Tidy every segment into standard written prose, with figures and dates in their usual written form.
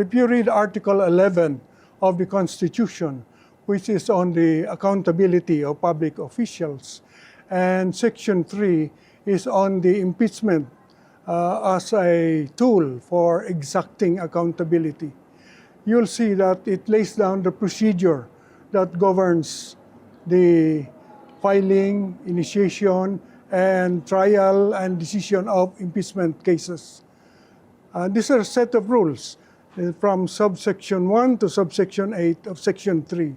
If you read Article 11 of the Constitution, which is on the accountability of public officials, and Section 3 is on the impeachment as a tool for exacting accountability, you'll see that it lays down the procedure that governs the filing, initiation, and trial and decision of impeachment cases. These are a set of rules from subsection 1 to subsection 8 of section 3.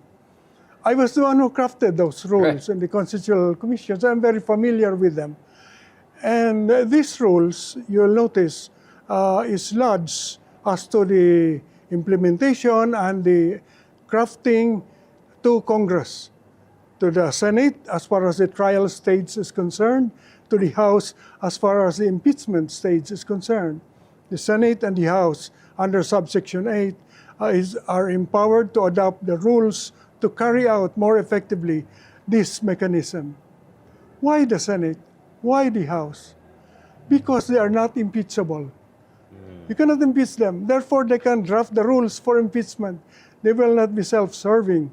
I was the one who crafted those rules in the Constitutional Commission, so I'm very familiar with them. And these rules, you'll notice, is lodged as to the implementation and the crafting to Congress, to the Senate as far as the trial stage is concerned, to the House as far as the impeachment stage is concerned. The Senate and the House under subsection 8 are empowered to adopt the rules to carry out more effectively this mechanism. Why the Senate? Why the House? Because they are not impeachable. You cannot impeach them. Therefore, they can draft the rules for impeachment. They will not be self-serving.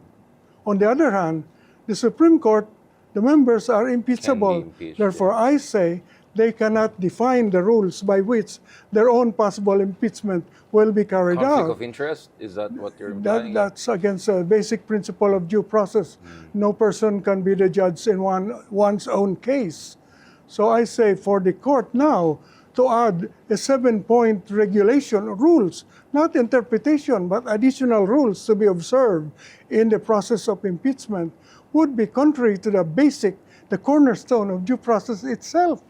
On the other hand, the Supreme Court, the members are impeachable. Therefore, I say they cannot define the rules by which their own possible impeachment will be carried out. Conflict of interest? Is that what you're implying? That's against the basic principle of due process. No person can be the judge in one's own case. So I say for the court now to add a 7-point regulation rules, not interpretation, but additional rules to be observed in the process of impeachment would be contrary to the cornerstone of due process itself.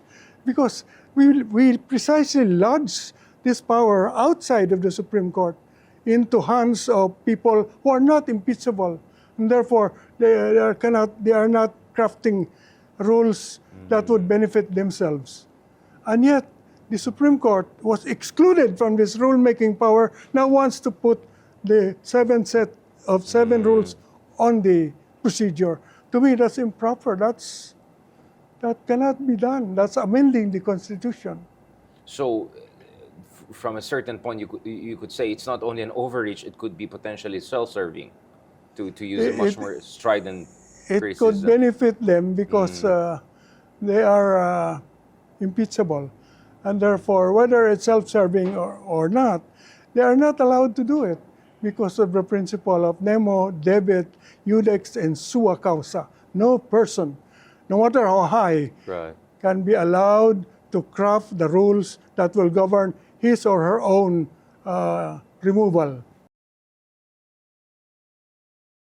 Because we precisely lodge this power outside of the Supreme Court into hands of people who are not impeachable. And therefore, they are not crafting rules that would benefit themselves. And yet, the Supreme Court was excluded from this rulemaking power, now wants to put the set of 7 rules on the procedure. To me, that's improper. That cannot be done. That's amending the Constitution. So, from a certain point, you could say it's not only an overreach, it could be potentially self-serving, to use a much more strident criticism. It could benefit them because they are impeachable. And therefore, whether it's self-serving or not, they are not allowed to do it because of the principle of nemo, debet, iudex, and sua causa. No person, no matter how high, can be allowed to craft the rules that will govern his or her own removal.